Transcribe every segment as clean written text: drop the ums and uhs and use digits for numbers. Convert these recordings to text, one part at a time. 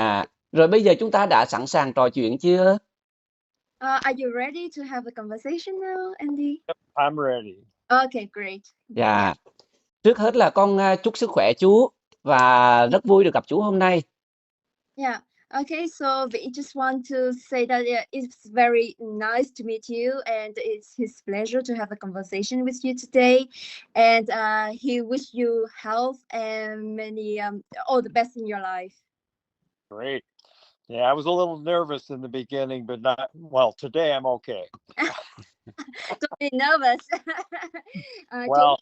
À, rồi bây giờ chúng ta đã sẵn sàng trò chuyện chưa? Are you ready to have a conversation now, Andy? I'm ready. Okay, great. Dạ. Trước hết là con chúc sức khỏe chú và rất vui được gặp chú hôm nay. Yeah. Okay, so we just want to say that it's very nice to meet you, and it's his pleasure to have a conversation with you today. And he wish you health and many all the best in your life. Great. Yeah, I was a little nervous in the beginning, but not well. Today I'm okay. Don't be nervous. Well,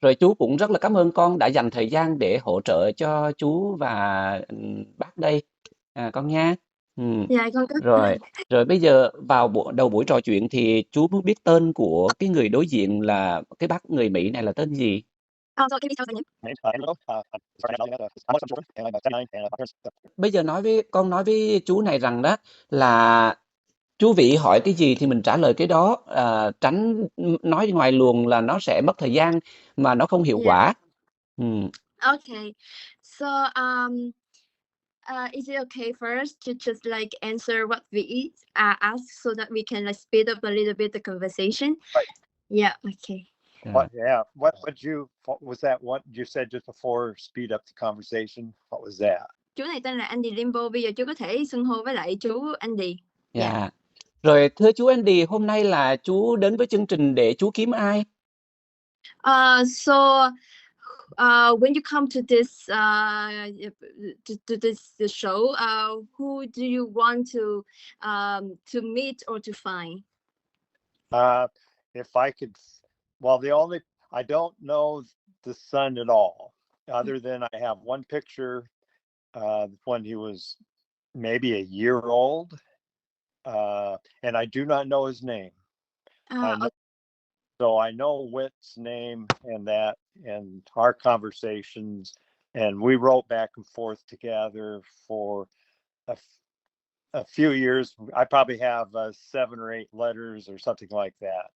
Rồi chú cũng rất là cảm ơn con đã dành thời gian để hỗ trợ cho chú và bác đây, con nha. Dạ con có. Rồi bây giờ vào đầu buổi trò chuyện thì chú muốn biết tên của cái người đối diện là cái bác người Mỹ này là tên gì? So can we tell the name? Bây giờ con nói với chú này rằng đó là chú Vĩ hỏi cái gì thì mình trả lời cái đó, tránh nói ngoài luồng là nó sẽ mất thời gian mà nó không hiệu quả. Okay, so is it okay first to just like answer what we ask so that we can like speed up a little bit the conversation? Right. Yeah. Okay. What was that? What you said just before speed up the conversation? What was that? Chú này tên là Andy Limbo. Bây giờ chú có thể xưng hô với lại chú Andy. Dạ. Rồi thưa chú Andy, hôm nay là chú đến với chương trình để chú kiếm ai? When you come to this the show, who do you want to meet or to find? If I could, well, I don't know the son at all, other than I have one picture when he was maybe a year old, and I do not know his name. So I know Whit's name and that, and our conversations, and we wrote back and forth together for a few years. I probably have 7 or 8 letters or something like that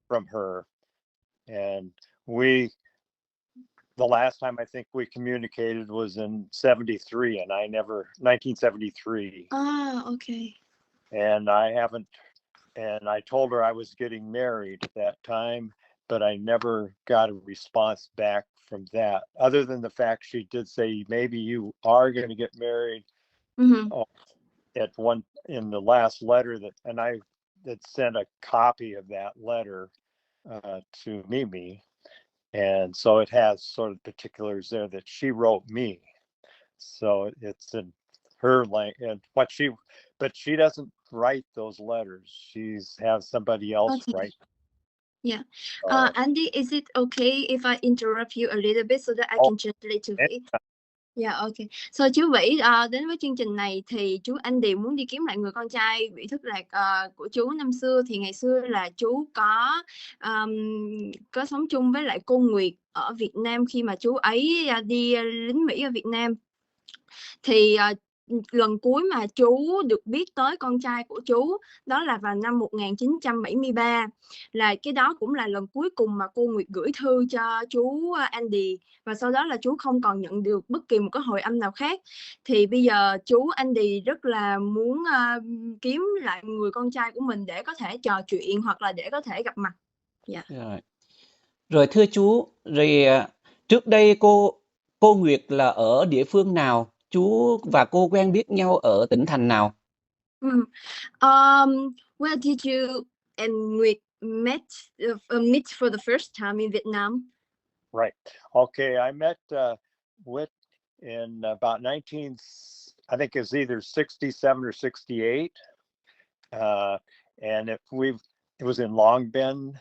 from her. And the last time I think we communicated was in 73, and 1973. Okay. And I told her I was getting married at that time, but I never got a response back from that, other than the fact she did say, maybe you are going to get married. In the last letter and I had sent a copy of that letter to Mimi. And so it has sort of particulars there that she wrote me. So it's in her language, but she doesn't write those letters. She's has somebody else write. Yeah. Andy, is it okay if I interrupt you a little bit so that I can translate to Vĩ? Yeah, okay. So chú Vĩ đến với chương trình này thì chú Andy muốn đi kiếm lại người con trai bị thất lạc của chú năm xưa. Thì ngày xưa là chú có sống chung với lại cô Nguyệt ở Việt Nam khi mà chú ấy đi lính Mỹ ở Việt Nam. Thì lần cuối mà chú được biết tới con trai của chú đó là vào năm 1973. Là cái đó cũng là lần cuối cùng mà cô Nguyệt gửi thư cho chú Andy. Và sau đó là chú không còn nhận được bất kỳ một cái hồi âm nào khác. Thì bây giờ chú Andy rất là muốn kiếm lại người con trai của mình để có thể trò chuyện hoặc là để có thể gặp mặt. Rồi thưa chú, rồi trước đây cô Nguyệt là ở địa phương nào? Chú và cô quen biết nhau ở tỉnh thành nào? Where did you and Nguyệt meet for the first time in Vietnam? Right. Okay, I met Whit in about I think it's either 67 or 68. And it was in Long Binh,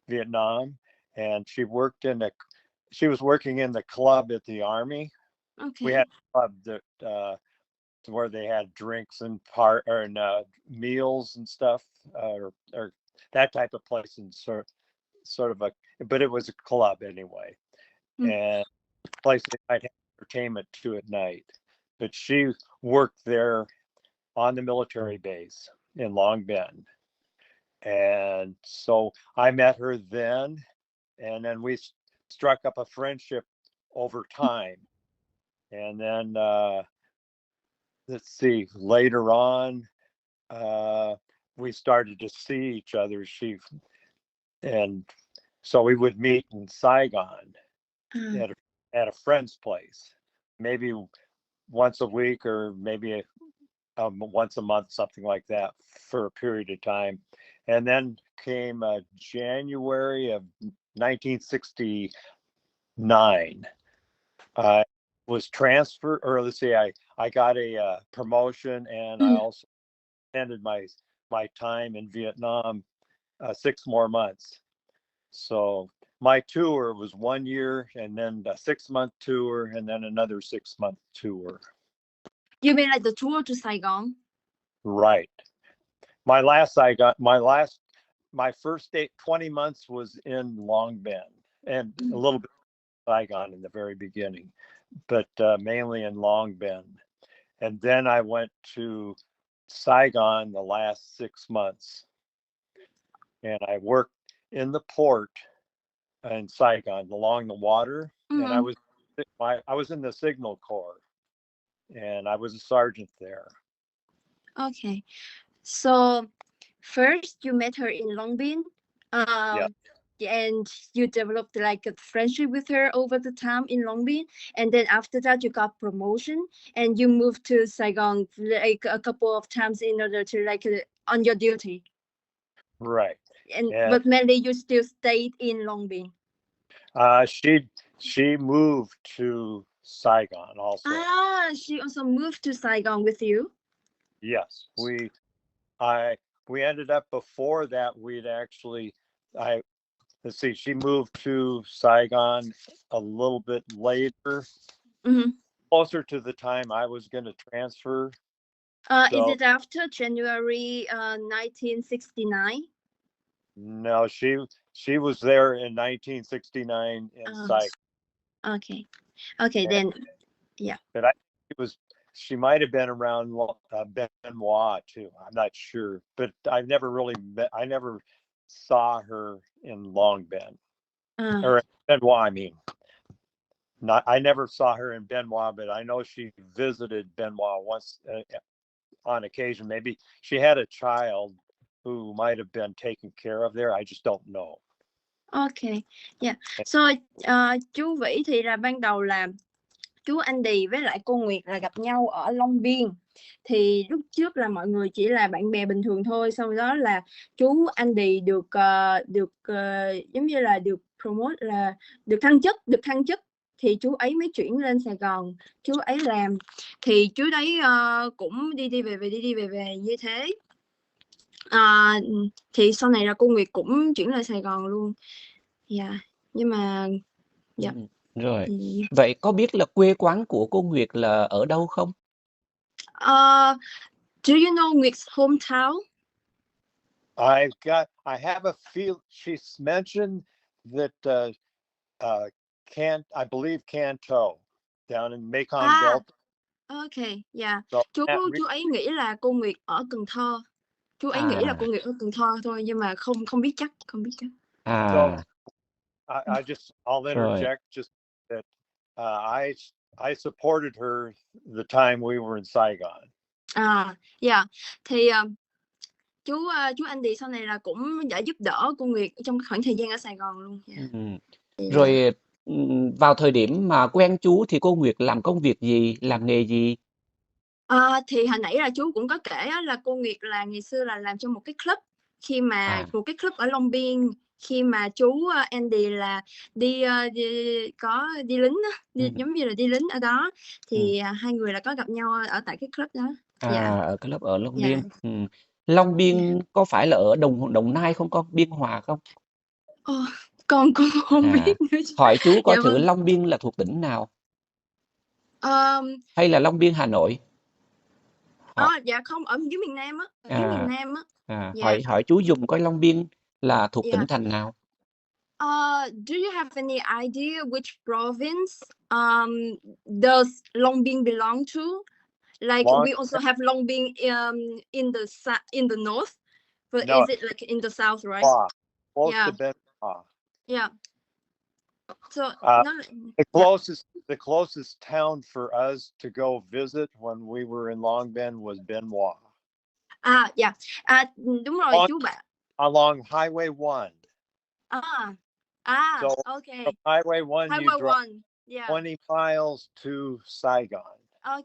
Vietnam, and she was working in the club at the Army. Okay. We had a club that where they had drinks and meals and stuff, or that type of place, and sort of but it was a club anyway, and a place they might have entertainment to at night. But she worked there on the military base in Long Binh, and so I met her then, and then we struck up a friendship over time. And then let's see, later on, we started to see each other. And so we would meet in Saigon at a friend's place, maybe once a week or maybe once a month, something like that, for a period of time. And then came January of 1969. I was transferred, or let's see, I got a promotion, and I also ended my time in Vietnam 6 more months. So my tour was 1 year, and then a 6-month tour, and then another 6-month tour. You mean like the tour to Saigon? Right. My first 20 months was in Long Binh, and a little bit of Saigon in the very beginning, but mainly in Long Binh. And then I went to Saigon the last 6 months, and I worked in the port in Saigon along the water. And I was in the Signal Corps, and I was a sergeant there. Okay, so first you met her in Long Binh, and you developed like a friendship with her over the time in Long Binh, and then after that you got promotion and you moved to Saigon like a couple of times in order to like on your duty. Right. And but mainly you still stayed in Long Binh. She moved to Saigon also. She also moved to Saigon with you? Yes, we ended up, before that we'd actually, let's see, she moved to Saigon a little bit later, closer to the time I was going to transfer. Is it after January 1969? No, she was there in 1969 in Saigon. Okay, then, yeah. But she might have been around Benoit too. I'm not sure, but I never saw her in Long Binh, or Benoit. I mean, I never saw her in Benoit, but I know she visited Benoit once on occasion. Maybe she had a child who might have been taken care of there. I just don't know. Okay, yeah. So chú Vĩ thì là ban đầu là chú Andy với lại cô Nguyệt là gặp nhau ở Long Biên. Thì lúc trước là mọi người chỉ là bạn bè bình thường thôi. Sau đó là chú Andy được giống như là được promote, là được thăng chức thì chú ấy mới chuyển lên Sài Gòn, chú ấy làm. Thì chú đấy cũng đi về như thế. Thì sau này là cô Nguyệt cũng chuyển lên Sài Gòn luôn. Nhưng mà rồi. Vậy có biết là quê quán của cô Nguyệt là ở đâu không? Do you know Nguyet's hometown? I have a feel. She's mentioned that I believe Canto down in Mekong Delta. Okay, yeah. So chú ấy nghĩ là cô Nguyệt ở Cần Thơ. Chú ấy nghĩ là cô Nguyệt ở Cần Thơ thôi, nhưng mà không biết chắc. So I'll interject just that I supported her the time we were in Saigon. Yeah. Thì chú Andy sau này là cũng đã giúp đỡ cô Nguyệt trong khoảng thời gian ở Sài Gòn luôn. Rồi vào thời điểm mà quen chú thì cô Nguyệt làm công việc gì, làm nghề gì? Thì hồi nãy là chú cũng có kể là cô Nguyệt là ngày xưa là làm trong một cái club, khi mà một cái club ở Long Biên, khi mà chú Andy là đi lính đó, giống như là đi lính ở đó, thì hai người là có gặp nhau ở tại cái club đó. Ở cái club ở Long Biên. Long Biên có phải là ở Đồng Nai không con? Biên Hòa không? Con cũng không biết nữa. Hỏi chú coi thử Long Biên là thuộc tỉnh nào? Hay là Long Biên Hà Nội? Dạ không, ở dưới miền Nam á, dưới miền Nam á. Hỏi chú dùng coi Long Biên là thuộc tỉnh thành nào? Do you have any idea which province does Long Biên belong to? Like we also have Long Biên in the north, but is it like in the south, right? Close to Benoit. Yeah. So Uh, nó là the closest town for us to go visit when we were in Long Binh was Benoit. Đúng rồi chú bạn. Along Highway 1. So Okay. from Highway 1 you Highway drive 1. Yeah. 20 miles to Saigon. Ok,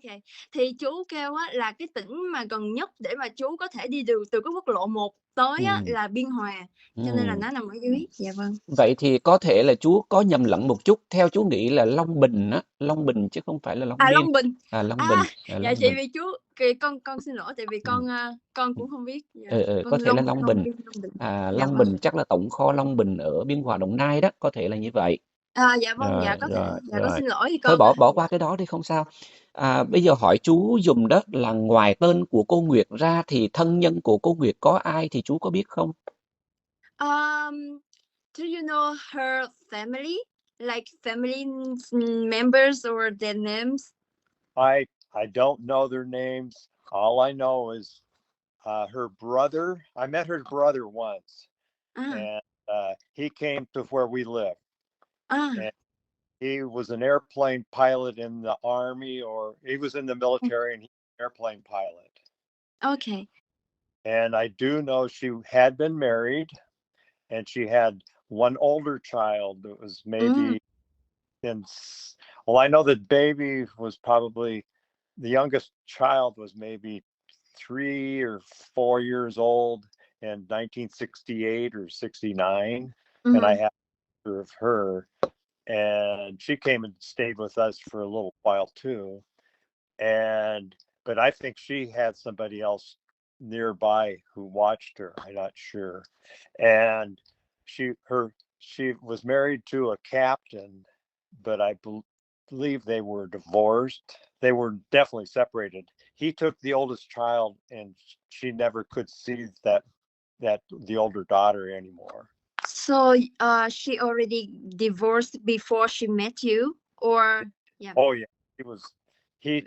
thì chú kêu á là cái tỉnh mà gần nhất để mà chú có thể đi từ cái quốc lộ 1 tới á là Biên Hòa, cho nên là nó nằm ở dưới. Dạ vâng. Vậy thì có thể là chú có nhầm lẫn một chút. Theo chú nghĩ là Long Bình á, Long Bình chứ không phải là Long Biên. Long Bình. Long Bình. Dạ Long chị Bình. vì chú con xin lỗi tại vì con cũng không biết. Dạ. Có thể là Long Bình. Dạ Long vâng. Bình chắc là tổng kho Long Bình ở Biên Hòa Đồng Nai đó, có thể là như vậy. Dạ vâng, dạ có thể. Dạ con xin lỗi thì Thôi con. bỏ qua cái đó đi không sao. Bây giờ hỏi chú dùm đó là ngoài tên của cô Nguyệt ra thì thân nhân của cô Nguyệt có ai thì chú có biết không? Do you know her family? Like family members or their names? I don't know their names. All I know is her brother. I met her brother once, and he came to where we live. And he was an airplane pilot in the army, or he was in the military, and he was an airplane pilot. Okay. And I do know she had been married, and she had one older child that was maybe I know that baby was probably, the youngest child was maybe 3 or 4 years old in 1968 or 69. And I had a picture of her, and she came and stayed with us for a little while too. But I think she had somebody else nearby who watched her. I'm not sure. And she was married to a captain, but I believe they were divorced. They were definitely separated. He took the oldest child, and she never could see that the older daughter anymore. So she already divorced before she met you, or yeah? Oh yeah, he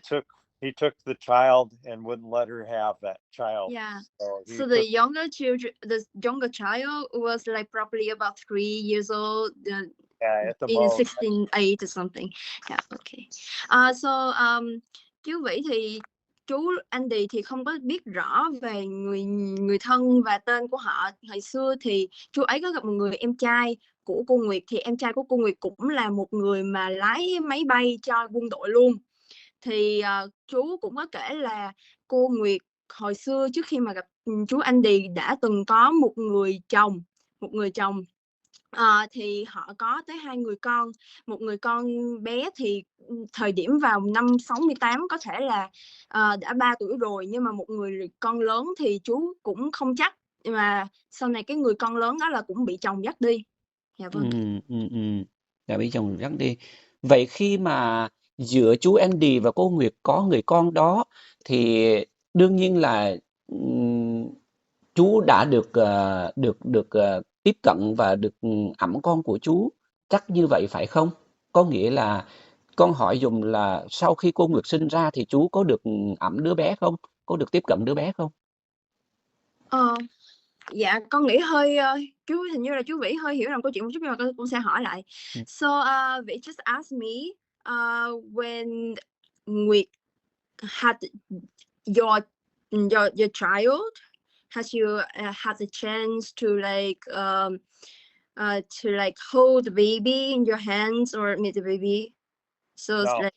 took the child and wouldn't let her have that child. Yeah. So the younger child was like probably about 3 years old. at the In most. 16 or something. Yeah, okay. Chú Vĩ thì chú Andy thì không có biết rõ về người thân và tên của họ. Hồi xưa thì chú ấy có gặp một người em trai của cô Nguyệt, thì em trai của cô Nguyệt cũng là một người mà lái máy bay cho quân đội luôn. Thì chú cũng có kể là cô Nguyệt hồi xưa trước khi mà gặp chú Andy đã từng có một người chồng. Thì họ có tới 2 người con. Một người con bé thì thời điểm vào năm 68 có thể là đã 3 tuổi rồi, nhưng mà một người con lớn thì chú cũng không chắc, mà sau này cái người con lớn đó là cũng bị chồng dắt đi. Dạ vâng. Đã bị chồng dắt đi. Vậy khi mà giữa chú Andy và cô Nguyệt có người con đó thì đương nhiên là chú đã được tiếp cận và được ẵm con của chú, chắc như vậy phải không? Có nghĩa là con hỏi dùm là sau khi cô Nguyệt sinh ra thì chú có được ẵm đứa bé không? Có được tiếp cận đứa bé không? Dạ con nghĩ hơi chú hình như là chú Vĩ hơi hiểu lầm câu chuyện một chút, nhưng mà con cũng sẽ hỏi lại. So Vĩ just asked me when Nguyệt had your child, has you had the chance to like hold the baby in your hands or meet the baby? So No. it's like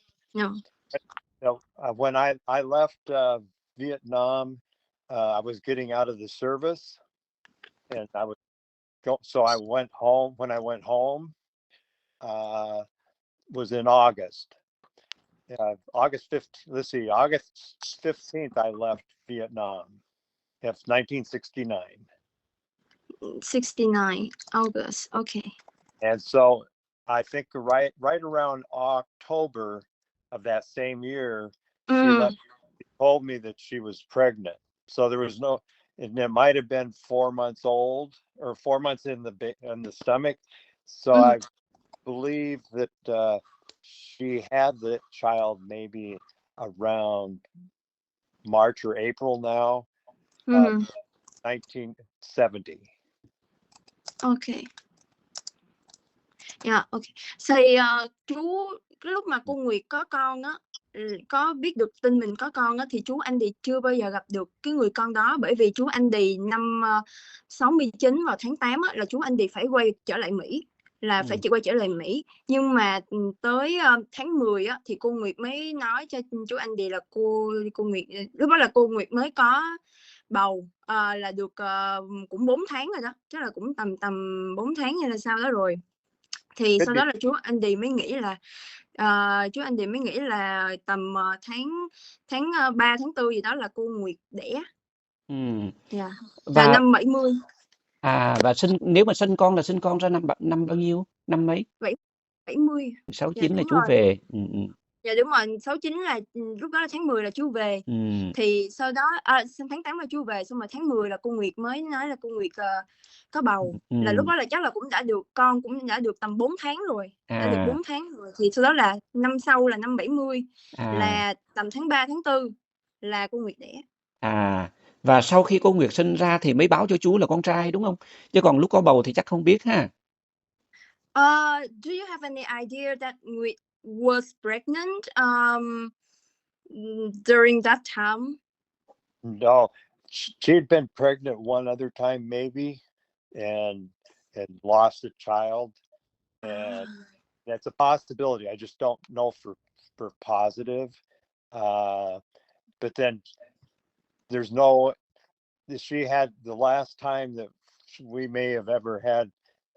no. When I left Vietnam, I was getting out of the service, and so I went home. When I went home, was in August. August 15th. Let's see, August 15th, I left Vietnam. It's 1969. 69 August. Okay. And so I think right around October of that same year, she told me that she was pregnant. So there was no, and it might have been 4 months old or 4 months in the stomach. So I believe that she had the child maybe around March or April now, 1970. Okay. Yeah, ok. Thì chú cái lúc mà cô Nguyệt có con á, có biết được tin mình có con á, thì chú Anh Đì chưa bao giờ gặp được cái người con đó, bởi vì chú Anh Đì năm 69 vào tháng 8 á, là chú Anh Đì phải quay trở lại Mỹ, là phải quay trở lại Mỹ. Nhưng mà tới tháng 10 á, thì cô Nguyệt mới nói cho chú Anh Đì là cô Nguyệt, lúc đó là cô Nguyệt mới có bầu, là được cũng 4 tháng rồi đó, chắc là cũng tầm 4 tháng hay là sao đó rồi. Thì sau đó là chú Anh Đì mới nghĩ là tầm tháng 3 tháng 4 gì đó là cô Nguyệt đẻ. Yeah. Là Và năm 70. và nếu mà sinh con là sinh con ra năm bao nhiêu? Năm mấy? 70. 69 là đúng chú rồi. về. Dạ đúng rồi, 69 là lúc đó là tháng 10 là chú về. Thì sau đó tháng 8 là chú về, xong rồi tháng 10 là cô Nguyệt mới nói là cô Nguyệt có bầu. Là lúc đó là chắc là cũng đã được con, cũng đã được tầm 4 tháng rồi. Đã được 4 tháng rồi. Thì sau đó là năm sau là năm 70, là tầm tháng 3 tháng 4 là cô Nguyệt đẻ. Và sau khi cô Nguyệt sinh ra thì mới báo cho chú là con trai đúng không? Chứ còn lúc có bầu thì chắc không biết ha. Do you have any idea that Nguyệt was pregnant during that time? No, she had been pregnant one other time maybe, and lost a child, and that's a possibility. I just don't know for positive. But then there's no. She had the last time that we may have ever had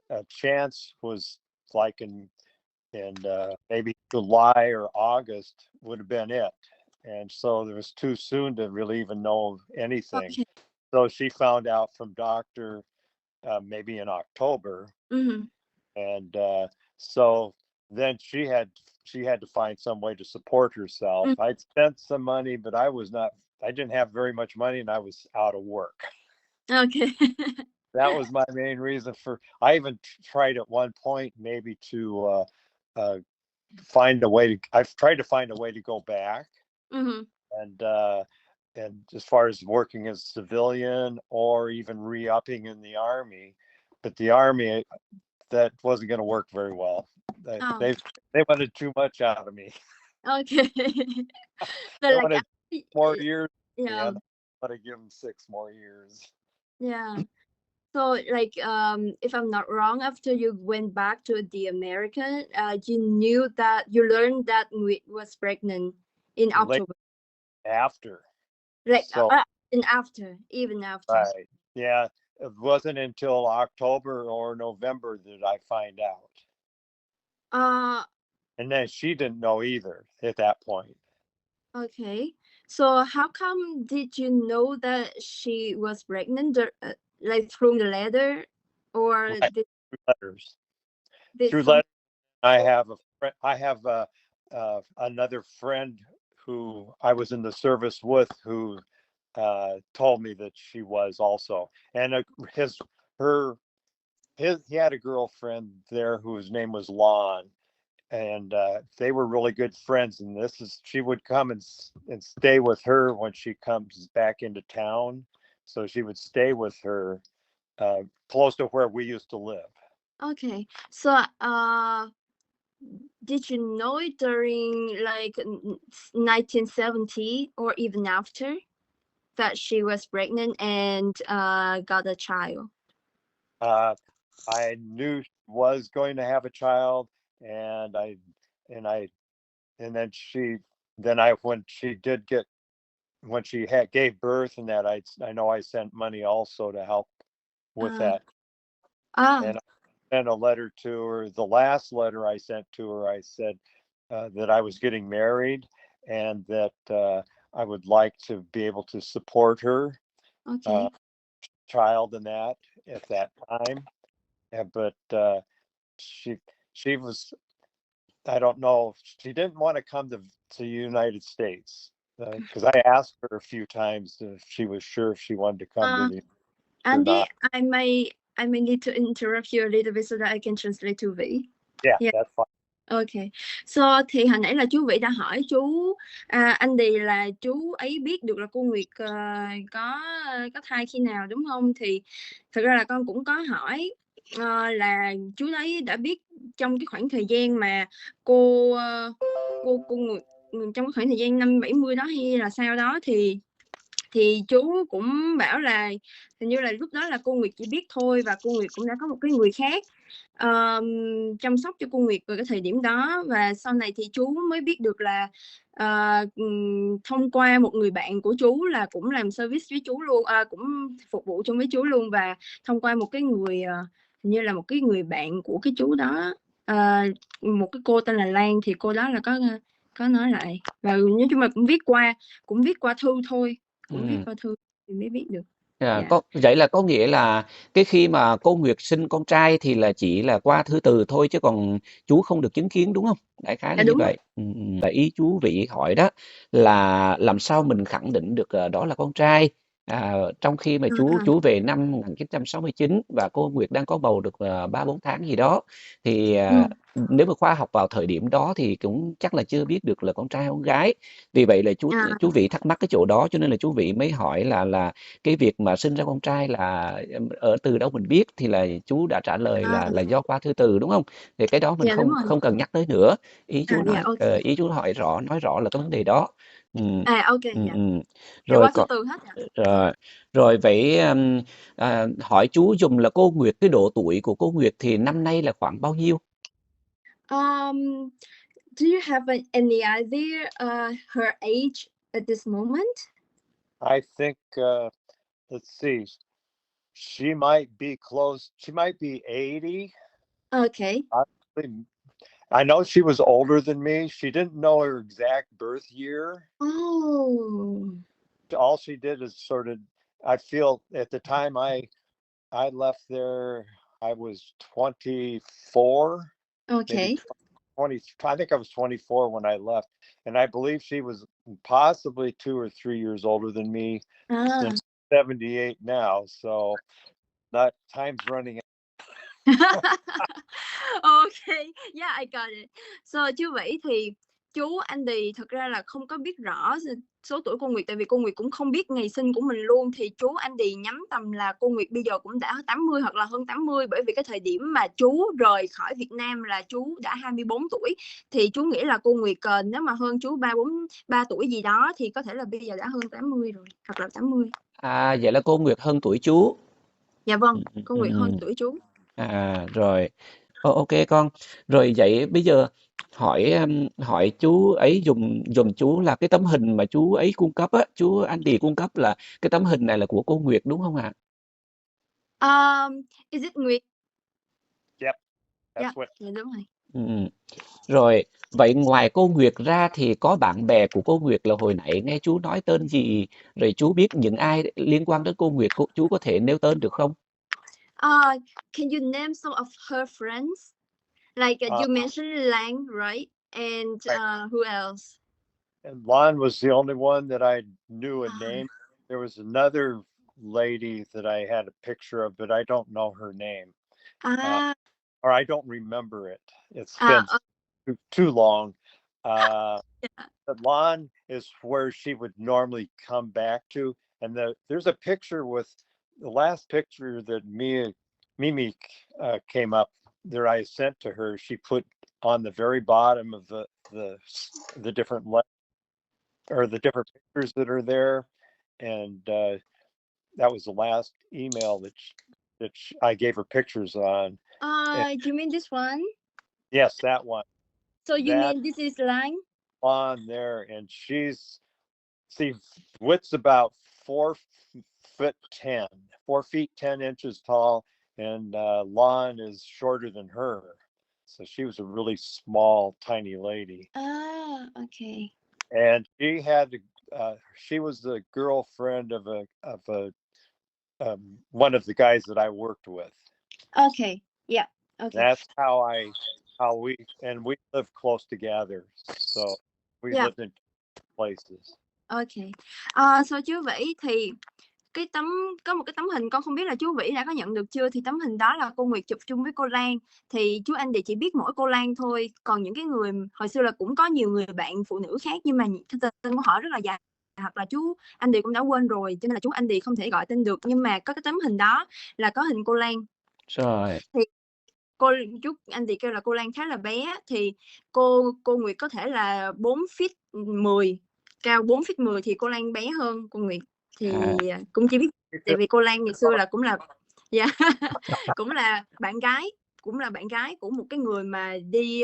a chance was like in maybe July or August would have been it. And so it was too soon to really even know anything. Okay. So she found out from doctor maybe in October. And so then she had to find some way to support herself. I'd spent some money, but I didn't have very much money, and I was out of work. Okay. That was my main reason I even tried at one point maybe to find a way to. I've tried to find a way to go back, and as far as working as a civilian or even re-upping in the Army, but the Army, that wasn't going to work very well. They wanted too much out of me. Okay. They wanted more years. Yeah. And I want to give them 6 more years. Yeah. So like if I'm not wrong, after you went back to the American, you learned that Nguyệt was pregnant in October. After. Like So, even after. right. Yeah. It wasn't until October or November that I find out. And then she didn't know either at that point. Okay. So how come did you know that she was pregnant? Like through the letter, or Right. Through letters. Through letters. I have another friend who I was in the service with who told me that she was also, and he had a girlfriend there whose name was Lon, and they were really good friends. And she would come and stay with her when she comes back into town, so she would stay with her close to where we used to live. Okay, so did you know it during like 1970 or even after that she was pregnant and got a child? I knew she was going to have a child, and when she gave birth, and that I know I sent money also to help with that. And I sent a letter to her. The last letter I sent to her, I said that I was getting married, and that I would like to be able to support her child in that at that time. But she was, I don't know, she didn't want to come to the United States, because I asked her a few times if she was sure if she wanted to come to the Andy, I may need to interrupt you a little bit so that I can translate to Vĩ. Yeah, that's fine. Okay. So thì hồi nãy là chú Vĩ đã hỏi chú anh Đì là chú ấy biết được là cô Nguyệt có thai khi nào đúng không? Thì thực ra là con cũng có hỏi là chú ấy đã biết trong cái khoảng thời gian mà cô Nguyệt, trong cái khoảng thời gian năm 70 đó hay là sao đó, thì chú cũng bảo là hình như là lúc đó là cô Nguyệt chỉ biết thôi, và cô Nguyệt cũng đã có một cái người khác chăm sóc cho cô Nguyệt vào cái thời điểm đó. Và sau này thì chú mới biết được là thông qua một người bạn của chú là cũng làm service với chú luôn, cũng phục vụ chung với chú luôn, và thông qua một cái người hình như là một cái người bạn của cái chú đó, một cái cô tên là Lan, thì cô đó là có nói lại, và nói chung là cũng viết qua thư thôi, cũng viết qua thư thì mới biết được. Dạ. Vậy là có nghĩa là cái khi mà cô Nguyệt sinh con trai thì là chỉ là qua thư từ thôi, chứ còn chú không được chứng kiến, đúng không? Đại khái là Dạ như đúng rồi. vậy. Và ý chú Vĩ hỏi đó là làm sao mình khẳng định được đó là con trai, trong khi mà chú về năm 1969 và cô Nguyệt đang có bầu được 3-4 tháng gì đó, thì nếu mà khoa học vào thời điểm đó thì cũng chắc là chưa biết được là con trai hay con gái. Vì vậy là chú Vĩ thắc mắc cái chỗ đó, cho nên là chú Vĩ mới hỏi là cái việc mà sinh ra con trai là ở từ đâu mình biết, thì là chú đã trả lời là do qua thư từ, đúng không? Thì cái đó mình Dạ, đúng rồi. không cần nhắc tới nữa. Ý chú Dạ, ok. ý chú nói rõ là cái vấn đề đó. Ok, Ừ, dạ. Dạ, Rồi qua thư từ hết ạ. rồi vậy hỏi chú dùm là cô Nguyệt, cái độ tuổi của cô Nguyệt thì năm nay là khoảng bao nhiêu? Do you have any idea her age at this moment? I think, let's see, she might be close. She might be 80. Okay. I know she was older than me. She didn't know her exact birth year. Oh. All she did is sort of, I feel at the time I left there, I was 24. Okay. Maybe 20. I think I was 24 when I left, and I believe she was possibly 2 or 3 years older than me. Since 78 now, so that time's running out. Okay, yeah, I got it. So chú Vĩ thì chú Andy thực ra là không có biết rõ số tuổi cô Nguyệt, tại vì cô Nguyệt cũng không biết ngày sinh của mình luôn, thì chú Andy nhắm tầm là cô Nguyệt bây giờ cũng đã 80 hoặc là hơn 80, bởi vì cái thời điểm mà chú rời khỏi Việt Nam là chú đã 24 tuổi, thì chú nghĩ là cô Nguyệt nếu mà hơn chú 3 tuổi gì đó thì có thể là bây giờ đã hơn 80 rồi, hoặc là 80. Vậy là cô Nguyệt hơn tuổi chú. Dạ vâng, cô Nguyệt hơn tuổi chú. Rồi. Ok con. Rồi vậy bây giờ hỏi chú ấy dùm chú là cái tấm hình mà chú ấy cung cấp á, chú Andy cung cấp là cái tấm hình này là của cô Nguyệt đúng không ạ? Is it Nguyệt? Yep, that's Dạ, what. dạ đúng rồi. Rồi, vậy ngoài cô Nguyệt ra thì có bạn bè của cô Nguyệt là hồi nãy nghe chú nói tên gì, rồi chú biết những ai liên quan đến cô Nguyệt, chú có thể nêu tên được không? Can you name some of her friends? Like you mentioned Lang, right? And who else? And Lon was the only one that I knew a name. There was another lady that I had a picture of, but I don't know her name. Or I don't remember it. It's been too long. But Lon is where she would normally come back to. And there's a picture with the last picture that Mimi came up there. I sent to her. She put on the very bottom of the different or the different pictures that are there, and that was the last email that I gave her pictures on. You mean this one? Yes, that one. So you mean this is Lang? On there, and width's about 4'10", 4 feet 10 inches tall, and Lon is shorter than her. So she was a really small, tiny lady. Okay. And she was the girlfriend of one of the guys that I worked with. Okay. Yeah. Okay. That's how we lived close together. So we lived in places. Okay. So chú Vĩ thì có một cái tấm hình, con không biết là chú Vĩ đã có nhận được chưa, thì tấm hình đó là cô Nguyệt chụp chung với cô Lan, thì chú Andy chỉ biết mỗi cô Lan thôi, còn những cái người hồi xưa là cũng có nhiều người bạn phụ nữ khác, nhưng mà tên của họ rất là dài, hoặc là chú Andy cũng đã quên rồi, cho nên là chú Andy không thể gọi tên được, nhưng mà có cái tấm hình đó là có hình cô Lan. Rồi. chú Andy kêu là cô Lan khá là bé, thì cô Nguyệt có thể là 4 feet 10, cao 4 feet 10 thì cô Lan bé hơn cô Nguyệt. Thì cũng chỉ biết tại vì cô Lan ngày xưa là cũng là cũng là bạn gái của một cái người mà đi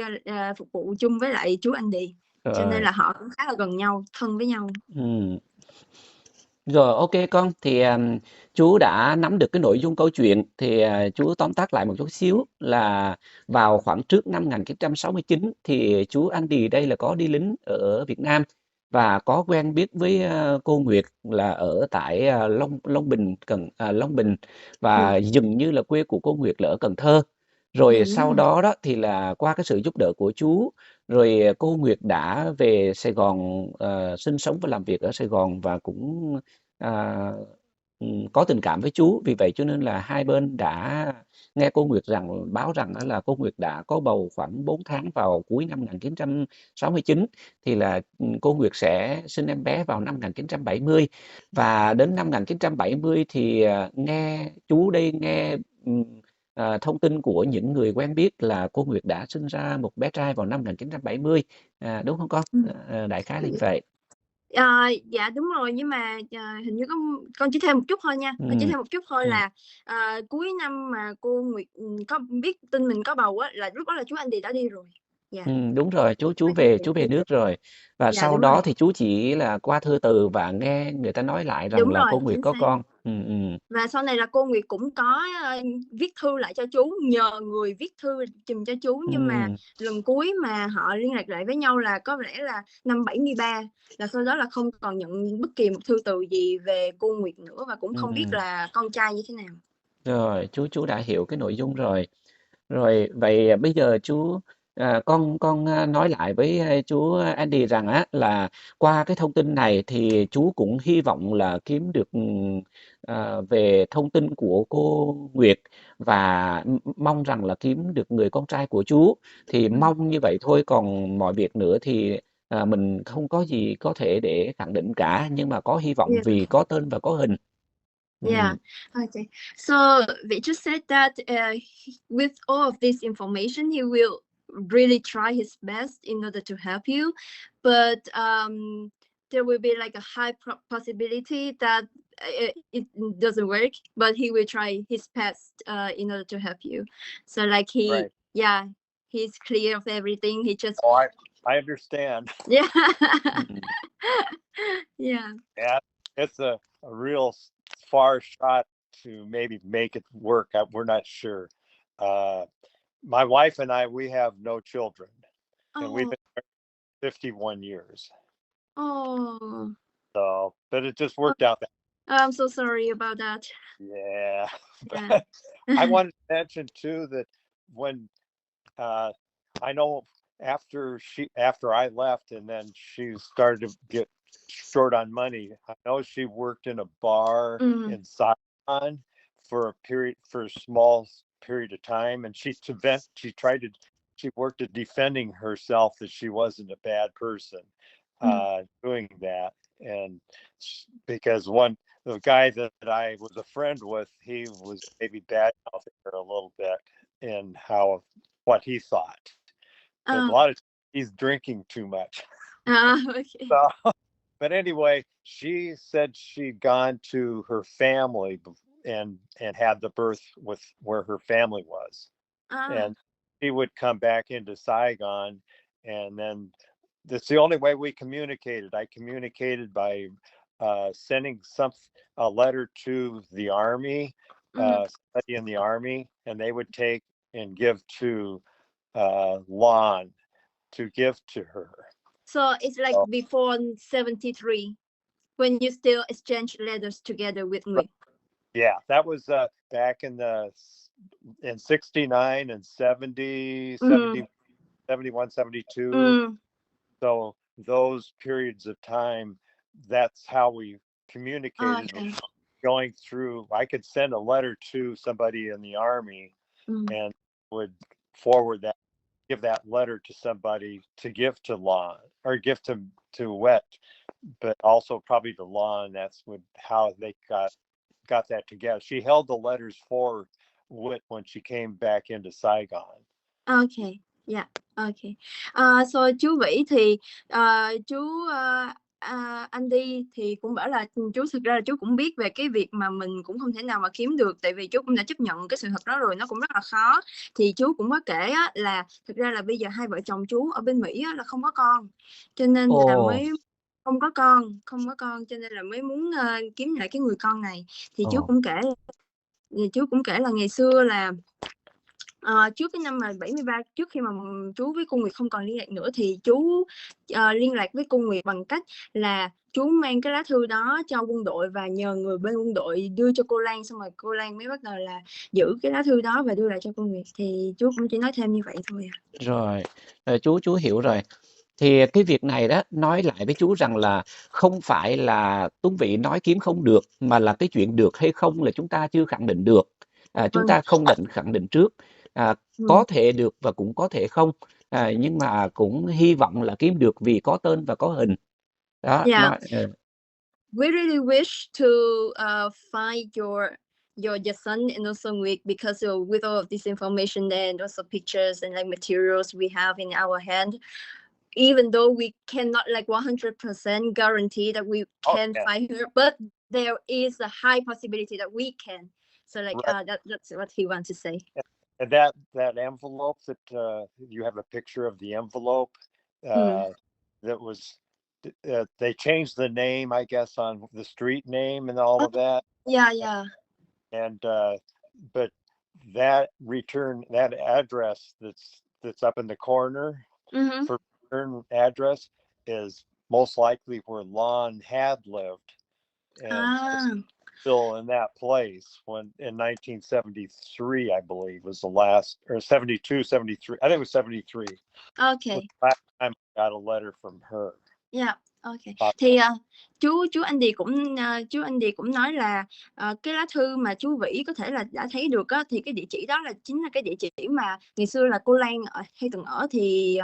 phục vụ chung với lại chú Andy, cho nên là họ cũng khá là gần nhau, thân với nhau. Rồi, ok con, thì chú đã nắm được cái nội dung câu chuyện, thì chú tóm tắt lại một chút xíu là vào khoảng trước năm 1969 thì chú Andy đây là có đi lính ở Việt Nam và có quen biết với cô Nguyệt là ở tại Long Bình, Long Bình, và dường như là quê của cô Nguyệt là ở Cần Thơ. Rồi sau đó đó thì là qua cái sự giúp đỡ của chú, rồi cô Nguyệt đã về Sài Gòn sinh sống và làm việc ở Sài Gòn, và cũng có tình cảm với chú. Vì vậy cho nên là hai bên đã nghe cô Nguyệt báo rằng đó là cô Nguyệt đã có bầu khoảng 4 tháng vào cuối năm 1969, thì là cô Nguyệt sẽ sinh em bé vào năm 1970. Và đến năm 1970 thì nghe chú đây nghe thông tin của những người quen biết là cô Nguyệt đã sinh ra một bé trai vào năm 1970, đúng không con? Đại khái là như vậy. Dạ đúng rồi, nhưng mà hình như con chỉ thêm một chút thôi nha. Con chỉ thêm một chút thôi là cuối năm mà cô Nguyệt có biết tin mình có bầu á, là lúc đó là chú Andy đã đi rồi. Đúng rồi, chú về nước rồi. Và sau đó thì chú chỉ là qua thư từ và nghe người ta nói lại rằng đúng là rồi, cô Nguyệt chính có xác. con. Và sau này là cô Nguyệt cũng có viết thư lại cho chú, nhờ người viết thư trình cho chú, nhưng mà lần cuối mà họ liên lạc lại với nhau là có lẽ là năm 73, là sau đó là không còn nhận bất kỳ một thư từ gì về cô Nguyệt nữa, và cũng không biết là con trai như thế nào. Rồi, chú đã hiểu cái nội dung rồi. Rồi, vậy bây giờ con nói lại với chú Andy rằng á là qua cái thông tin này thì chú cũng hy vọng là kiếm được về thông tin của cô Nguyệt, và mong rằng là kiếm được người con trai của chú. Thì mong như vậy thôi, còn mọi việc nữa thì mình không có gì có thể để khẳng định cả, nhưng mà có hy vọng vì có tên và có hình. Yeah. Okay. So they just said that with all of this information, he will really try his best in order to help you, but there will be like a high possibility that it doesn't work. But he will try his best in order to help you. So like he's clear of everything. He just. Oh, I understand. Yeah. Yeah. Yeah, it's a real far shot to maybe make it work. We're not sure. My wife and I, we have no children, and we've been married 51 years. Oh. So, but it just worked out. I'm so sorry about that. Yeah. I wanted to mention too that when I know after I left, and then she started to get short on money. I know she worked in a bar in Saigon for a small period of time, and she worked at defending herself that she wasn't a bad person doing that. And because the guy that I was a friend with, he was maybe bad mouthing her a little bit in what he thought. A lot of he's drinking too much. Okay. So, but anyway, she said she'd gone to her family and had the birth with where her family was, and she would come back into Saigon, and then that's the only way we communicated. I communicated by sending a letter to the army, somebody in the army, and they would take and give to Lon to give to her. So it's like before 73, when you still exchange letters together with me. Yeah, that was back in 69 and 70, 71, 72. So those periods of time, that's how we communicated. Going through, I could send a letter to somebody in the army and would give that letter to somebody to give to Lon, or give to Wet, but also probably to Lon. That's how they got that together. She held the letters for when she came back into Saigon. Okay, yeah, okay. So chú Vĩ thì anh đi thì cũng bảo là chú thực ra là chú cũng biết về cái việc mà mình cũng không thể nào mà kiếm được, tại vì chú cũng đã chấp nhận cái sự thật đó rồi, nó cũng rất là khó. Thì chú cũng có kể á, là thực ra là bây giờ hai vợ chồng chú ở bên Mỹ á, là không có con, cho nên là mới không có con cho nên là mới muốn kiếm lại cái người con này. Thì chú cũng kể là ngày xưa là trước cái năm mà 73, trước khi mà chú với cô Nguyệt không còn liên lạc nữa, thì chú liên lạc với cô Nguyệt bằng cách là chú mang cái lá thư đó cho quân đội và nhờ người bên quân đội đưa cho cô Lan, xong rồi cô Lan mới bắt đầu là giữ cái lá thư đó và đưa lại cho cô Nguyệt. Thì chú cũng chỉ nói thêm như vậy thôi. Rồi, chú hiểu rồi. Thì cái việc này đó, nói lại với chú rằng là không phải là Tuấn Vỹ nói kiếm không được, mà là cái chuyện được hay không là chúng ta chưa khẳng định được. Chúng ta không định khẳng định trước. Có thể được và cũng có thể không. Nhưng mà cũng hy vọng là kiếm được vì có tên và có hình. Đó, We really wish to find your son and also Nguyệt, because with all of this information and also pictures and like materials we have in our hand, even though we cannot like 100% guarantee that we can find her, but there is a high possibility that we can. So like that's what he wants to say. And that envelope that you have a picture of the envelope that was they changed the name, I guess, on the street name and all of that. Yeah. And but that address that's up in the corner for return address is most likely where Lon had lived, and still in that place when in 1973, I believe, was the last, or 72, 73. I think it was 73. Okay. Was the last time I got a letter from her. Yeah. Okay. Thì chú anh Đì cũng nói là cái lá thư mà chú Vĩ có thể là đã thấy được á, thì cái địa chỉ đó chính là cái địa chỉ mà ngày xưa là cô Lan hay từng ở, thì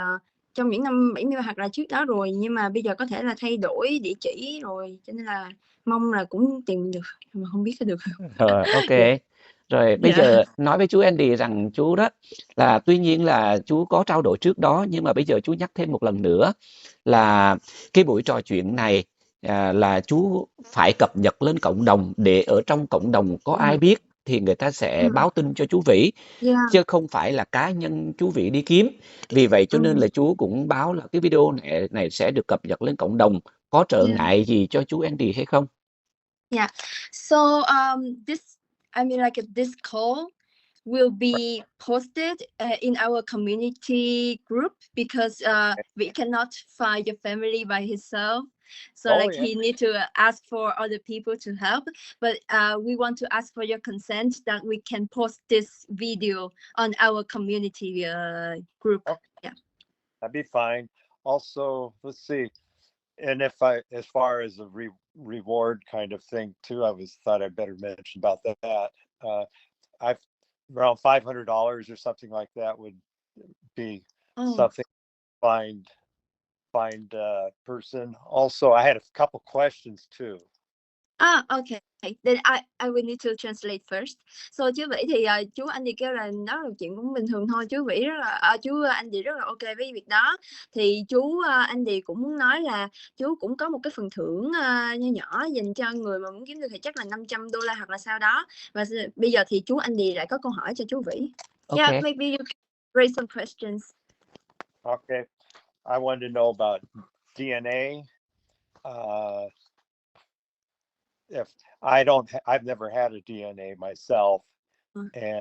trong những năm 73 hoặc là trước đó rồi, nhưng mà bây giờ có thể là thay đổi địa chỉ rồi, cho nên là mong là cũng tìm được, mà không biết có được không. Rồi, ok. Rồi bây giờ nói với chú Andy rằng chú đó là tuy nhiên là chú có trao đổi trước đó, nhưng mà bây giờ chú nhắc thêm một lần nữa là cái buổi trò chuyện này là chú phải cập nhật lên cộng đồng, để ở trong cộng đồng có ai biết thì người ta sẽ báo tin cho chú Vĩ, chứ không phải là cá nhân chú Vĩ đi kiếm. Vì vậy cho nên là chú cũng báo là cái video này sẽ được cập nhật lên cộng đồng. Có trở ngại gì cho chú Andy hay không? Yeah. So this call will be posted in our community group, because we cannot find your family by himself. So he need to ask for other people to help. But we want to ask for your consent that we can post this video on our community group. Yeah. That'd be fine. Also, let's see. And as far as a reward kind of thing too, I thought I'd better mention about that. I've around $500 or something like that would be something to find a person. Also, I had a couple questions too. Okay. Then I will need to translate first. So chú Vĩ thì chú anh Đì kêu là đó là chuyện cũng bình thường thôi. Chú Vĩ chú anh Đì rất là ok với việc đó. Thì chú anh Đì cũng muốn nói là chú cũng có một cái phần thưởng nho nhỏ dành cho người mà muốn kiếm được, thì chắc là $500 hoặc là sao đó. Và bây giờ thì chú anh Đì lại có câu hỏi cho chú Vĩ. Okay. Yeah, maybe you can raise some questions. Okay. I wanted to know about DNA. If I've never had a DNA myself, and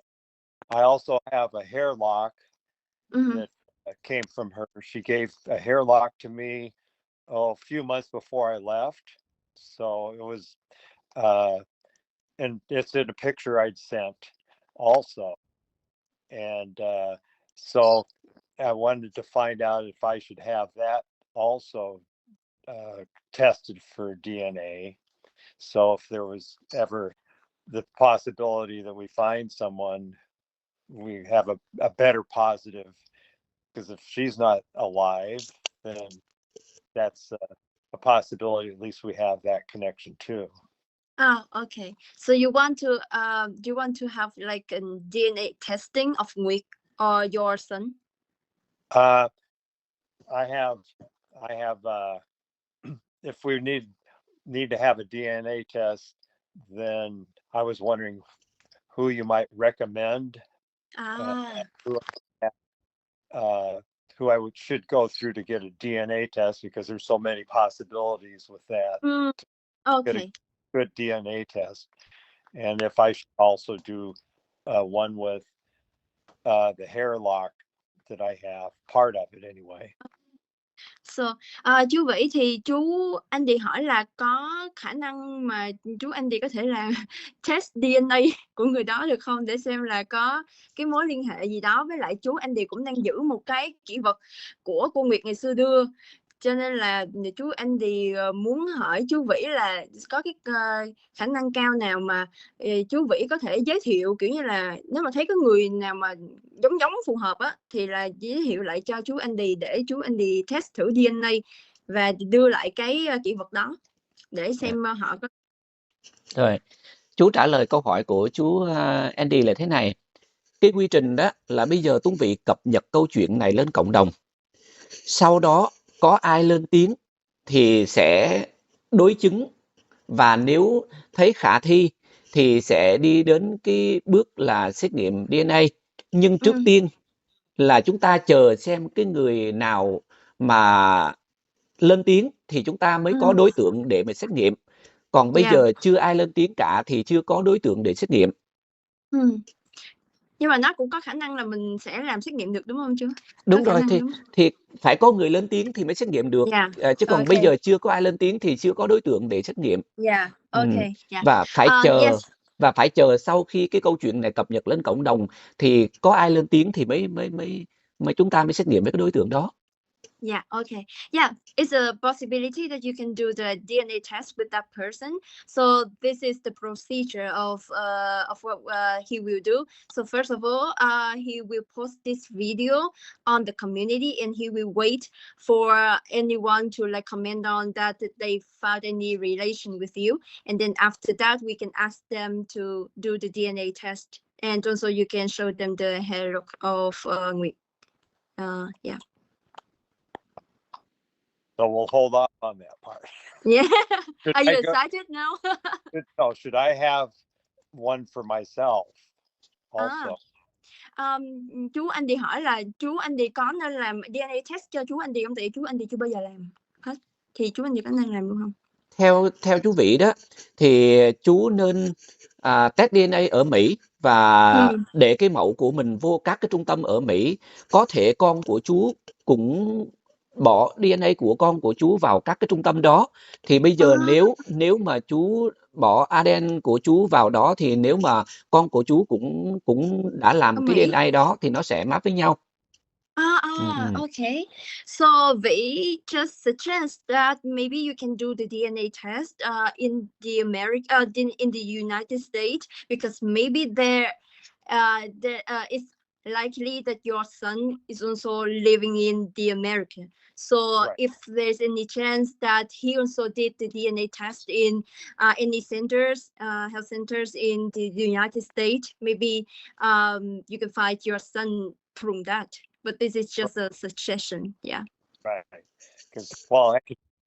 I also have a hair lock that came from her. She gave a hair lock to me a few months before I left, so it was, and it's in a picture I'd sent also, and so I wanted to find out if I should have that also tested for DNA. So if there was ever the possibility that we find someone, we have a better positive, because if she's not alive, then that's a possibility. At least we have that connection too. Oh, okay. So you want to do you want to have like a DNA testing of Nguyệt or your son? Uh, I have, if we need to have a DNA test, then I was wondering who you might recommend, Ah, who, uh, who should go through to get a DNA test, because there's so many possibilities with that. Get a okay. good DNA test, and if I should also do one with the hair lock that I have, part of it anyway. So, chú Vĩ thì anh Đi hỏi là có khả năng mà chú anh Đi có thể là test DNA của người đó được không, để xem là có cái mối liên hệ gì đó với lại chú anh Đi cũng đang giữ một cái kỷ vật của cô Nguyệt ngày xưa đưa, cho nên là chú anh Đi muốn hỏi chú Vĩ là có cái khả năng cao nào mà chú Vĩ có thể giới thiệu, kiểu như là nếu mà thấy có người nào mà giống phù hợp á thì là giới thiệu lại cho chú anh Đi để chú anh Đi test thử DNA và đưa lại cái kỷ vật đó để xem họ có. Rồi, chú trả lời câu hỏi của chú Andy là thế này. Cái quy trình đó là bây giờ Tuấn Vỹ cập nhật câu chuyện này lên cộng đồng. Sau đó có ai lên tiếng thì sẽ đối chứng, và nếu thấy khả thi thì sẽ đi đến cái bước là xét nghiệm DNA. Nhưng trước tiên là chúng ta chờ xem cái người nào mà lên tiếng thì chúng ta mới có đối tượng để mà xét nghiệm. Còn bây giờ chưa ai lên tiếng cả thì chưa có đối tượng để xét nghiệm. Nhưng mà nó cũng có khả năng là mình sẽ làm xét nghiệm được, đúng không chú? Đúng rồi, thì phải có người lên tiếng thì mới xét nghiệm được. Chứ còn bây giờ chưa có ai lên tiếng thì chưa có đối tượng để xét nghiệm. Và phải chờ sau khi cái câu chuyện này cập nhật lên cộng đồng thì có ai lên tiếng thì mới chúng ta mới xét nghiệm với cái đối tượng đó. Yeah, okay. Yeah, it's a possibility that you can do the DNA test with that person. So this is the procedure of what he will do. So first of all, he will post this video on the community, and he will wait for anyone to like comment on that they found any relation with you, and then after that we can ask them to do the DNA test, and also you can show them the hair look of Nguyệt. Yeah. So we'll hold off on that part. Yeah. Are you excited now? No, should I have one for myself also? Chú anh Đi hỏi là chú anh Đi có nên làm DNA test cho chú anh Đi không? Tại chú anh Đi chưa bao giờ làm hết. Thì chú anh Đi có nên làm luôn không? Theo chú Vỹ đó thì chú nên test DNA ở Mỹ và để cái mẫu của mình vô các cái trung tâm ở Mỹ. Có thể con của chú cũng bỏ DNA của con của chú vào các cái trung tâm đó. Thì bây giờ nếu mà chú bỏ ADN của chú vào đó thì nếu mà con của chú cũng đã làm cái DNA đó thì nó sẽ match với nhau. Okay. So they just suggest that maybe you can do the DNA test in the in the United States, because maybe there it's likely that your son is also living in the America. So if there's any chance that he also did the DNA test in any centers, health centers in the United States, maybe you can find your son from that. But this is just a suggestion. Yeah. Right. Because, well,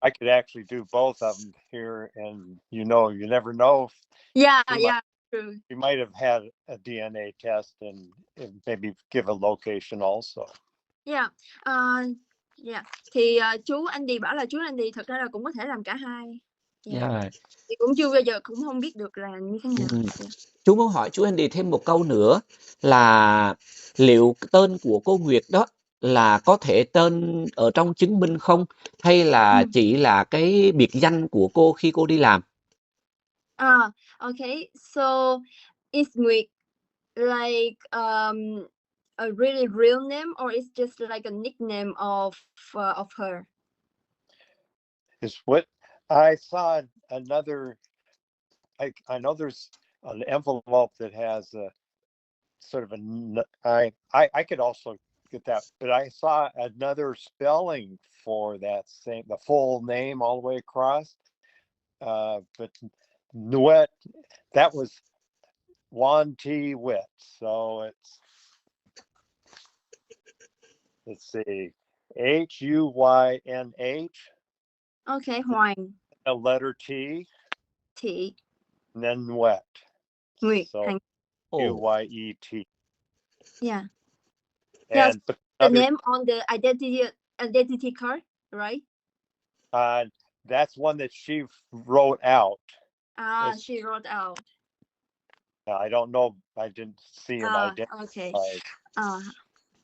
I could actually do both of them here, and you never know. True. You might have had a DNA test and maybe give a location also. Yeah. Thì chú anh Đi bảo là chú anh Đi thật ra là cũng có thể làm cả hai. Thì cũng chưa bao giờ cũng không biết được là như thế nào. Chú muốn hỏi chú Andy thêm một câu nữa là liệu tên của cô Nguyệt đó là có thể tên ở trong chứng minh không, hay là chỉ là cái biệt danh của cô khi cô đi làm? Okay. So is Nguyệt like a really real name, or is just like a nickname of her? Is what I saw another. I know there's an envelope that has a sort of a. I could also get that, but I saw another spelling for that the full name all the way across. But Wet. That was Juan T. Witt. So let's see, HUYNH. Okay, Hoàng A letter T, Thị and then Wet. Nguyệt So Hằng. Ồ, UYET. Yeah. Yes, And but the another, name on the identity card, right? that's one that she wrote out. She wrote out. I don't know. I didn't see an identity Okay. card.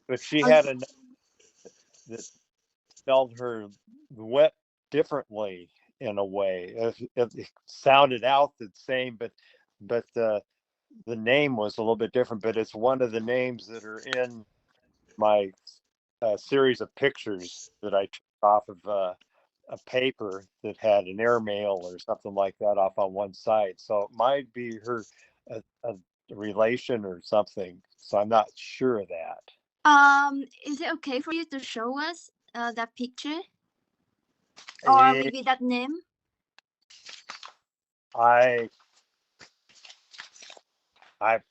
But she had a that spelled her Wet differently in a way. It sounded out the same, but the name was a little bit different. But it's one of the names that are in my series of pictures that I took off of a paper that had an airmail or something like that off on one side. So it might be her a relation or something. So I'm not sure of that. Is it okay for you to show us that picture or maybe that name?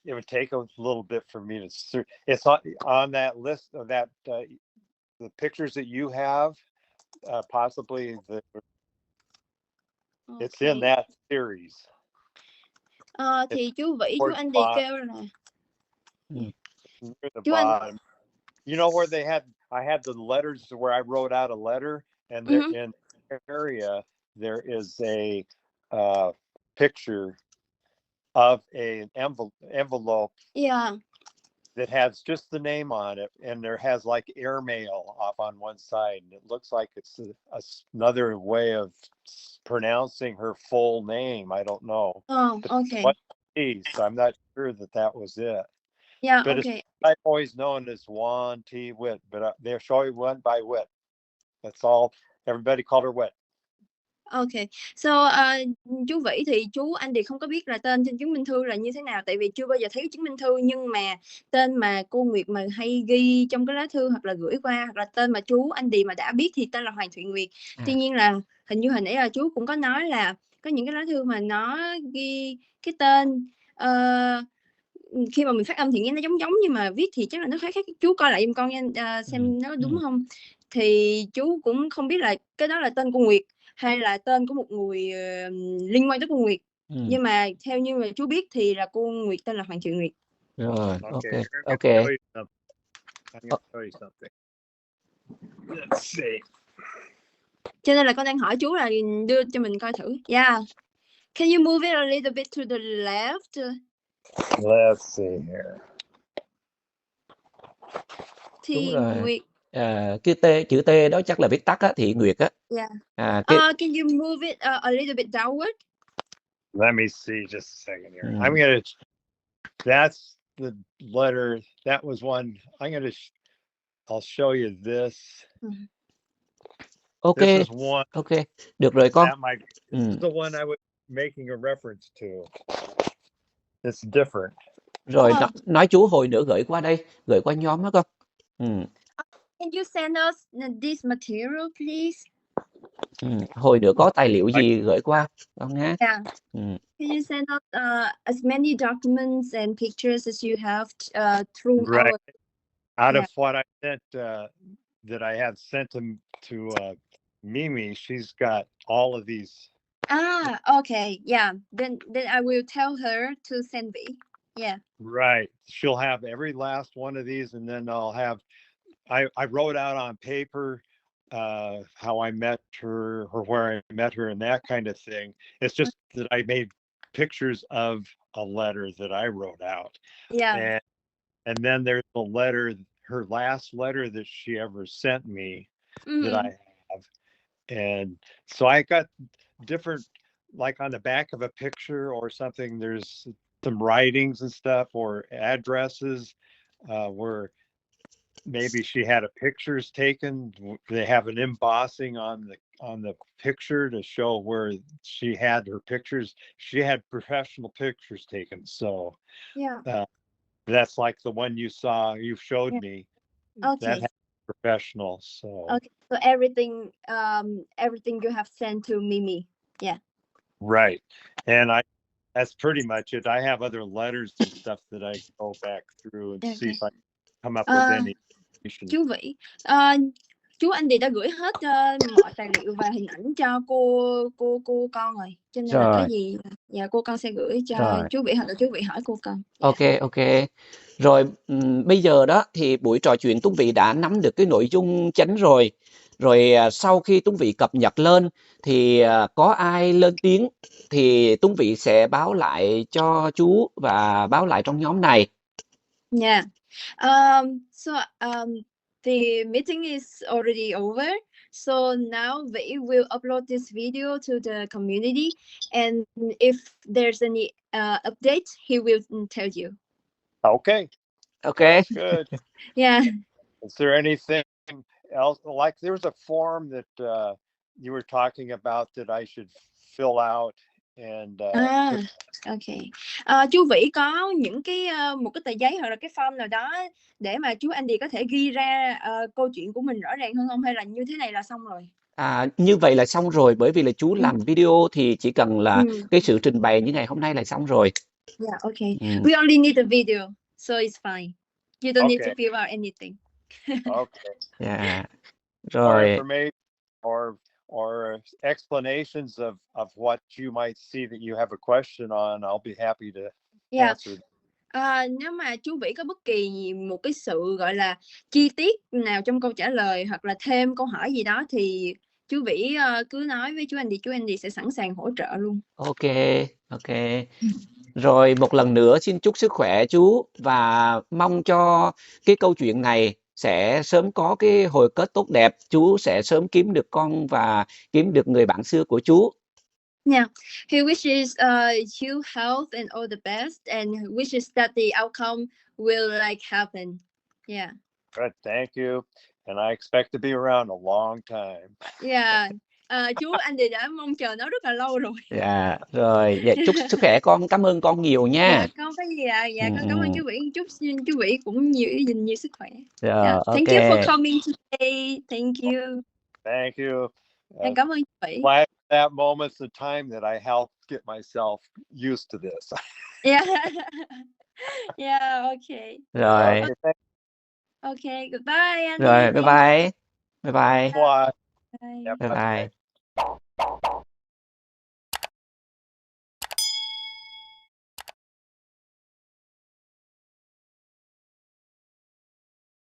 It would take a little bit for me to search. It's on that list of that the pictures that you have, possibly it's in that series. Thì chú Vỹ, chú Anh Đi kêu là Near the chú Anh. bottom. You know where I had the letters where I wrote out a letter, and there in the area there is a picture of an envelope. Yeah. That has just the name on it, and there has like airmail off on one side, and it looks like it's another way of pronouncing her full name. I don't know. Oh, okay. So I'm not sure that was it. Yeah, but okay. I've always known as Juan T. Witt, but they're showing one by Witt. That's all. Everybody called her Witt. Okay, so chú Vĩ thì anh thì không có biết là tên trên chứng minh thư là như thế nào, tại vì chưa bao giờ thấy cái chứng minh thư, nhưng mà tên mà cô Nguyệt mà hay ghi trong cái lá thư hoặc là gửi qua, hoặc là tên mà anh Đi mà đã biết thì tên là Hoàng Thị Nguyệt. Tuy nhiên là hình như hồi nãy là chú cũng có nói là có những cái lá thư mà nó ghi cái tên khi mà mình phát âm thì nghe nó giống nhưng mà viết thì chắc là nó khác. Chú coi lại giùm con nha, xem nó đúng không. Thì chú cũng không biết là cái đó là tên cô Nguyệt hay là tên của một người liên quan tới cô Nguyệt. Nhưng mà theo như mà chú biết thì là cô Nguyệt tên là Hoàng Thị Nguyệt. Rồi, ok. I'm gonna show you something. Let's see. Cho nên là con đang hỏi chú là đưa cho mình coi thử. Yeah. Can you move it a little bit to the left? Let's see here. Thì Nguyệt. Chữ T đó chắc là viết tắt á, Thị Nguyệt á. Yeah. Can you move it a little bit downward? Let me see just a second here. That's the letter. That was one. I'll show you this. Okay. This is one. Okay. Được rồi con. This is the one I was making a reference to. It's different. Rồi nói chú hồi nữa gửi qua đây, gửi qua nhóm đó con. Can you send us this material, please? Hồi nữa có tài liệu gì gửi qua con ha. Yeah. Can you send us as many documents and pictures as you have through right. Out Yeah. of what I sent, that I have sent them to Mimi, she's got all of these. Okay. Yeah. Then I will tell her to send me. Yeah. Right. She'll have every last one of these, and then I'll have. I wrote out on paper how I met her or where I met her and that kind of thing. It's just that I made pictures of a letter that I wrote out. Yeah. And then there's a letter, her last letter that she ever sent me that I have. And so I got different, like on the back of a picture or something, there's some writings and stuff or addresses where maybe she had a pictures taken. They have an embossing on the picture to show where she had her pictures. She had professional pictures taken. So yeah. That's like the one you showed me. Okay. That has professional. So okay. So everything you have sent to Mimi. Yeah. Right. And that's pretty much it. I have other letters and stuff that I go back through and see Okay. if I can come up with any information. Chú Vĩ, chú Andy đã gửi hết mọi tài liệu và hình ảnh cho cô con rồi, cho nên là có Rồi, gì cô con sẽ gửi cho rồi. chú Vĩ hoặc là chú Vĩ hỏi cô con. Ok, ok. Rồi bây giờ đó thì buổi trò chuyện Tuấn Vỹ đã nắm được cái nội dung chính rồi. Rồi sau khi Tuấn Vỹ cập nhật lên thì có ai lên tiếng thì Tuấn Vỹ sẽ báo lại cho chú và báo lại trong nhóm này. Yeah. So the meeting is already over. So now Vĩ will upload this video to the community, and if there's any update, he will tell you. Okay. Okay. Good. Yeah. Is there anything else? Like there was a form that you were talking about that I should fill out and Okay. Chú Vĩ có những cái một cái tờ giấy hoặc là cái form nào đó để mà chú Andy có thể ghi ra câu chuyện của mình rõ ràng hơn không, hay là như thế này là xong rồi? Như vậy là xong rồi, bởi vì là chú làm video thì chỉ cần là cái sự trình bày như ngày hôm nay là xong rồi. Yeah, okay. We only need a video, so it's fine. You don't need to fill out anything. Okay. Yeah. Or Rồi. information or explanations of what you might see that you have a question on, I'll be happy to answer. Nếu mà chú Vĩ có bất kỳ một cái sự gọi là chi tiết nào trong câu trả lời hoặc là thêm câu hỏi gì đó thì chú Vĩ cứ nói với chú Andy sẽ sẵn sàng hỗ trợ luôn. Ok. Rồi một lần nữa xin chúc sức khỏe chú và mong cho cái câu chuyện này sẽ sớm có cái hồi kết tốt đẹp, chú sẽ sớm kiếm được con và kiếm được người bạn xưa của chú. Yeah, he wishes you health and all the best, and wishes that the outcome will like happen. Yeah. Good, thank you. And I expect to be around a long time. Yeah. Chú Andy đã mong chờ nó rất là lâu rồi. Dạ, rồi, dạ, chúc sức khỏe con, cảm ơn con nhiều nha. Dạ, con có gì ạ? Dạ, con cảm ơn chú Vĩ, chúc chú Vĩ cũng nhiều sức khỏe. Rồi, Thank you for coming today. Thank you. Thank you. Cảm ơn chú Vĩ. Glad that moment's the time that I helped get myself used to this. Yeah. Yeah, okay. Rồi. Okay, goodbye. Andy. Rồi, bye bye. Bye bye. Bye. Bye. Yeah, Bye bye.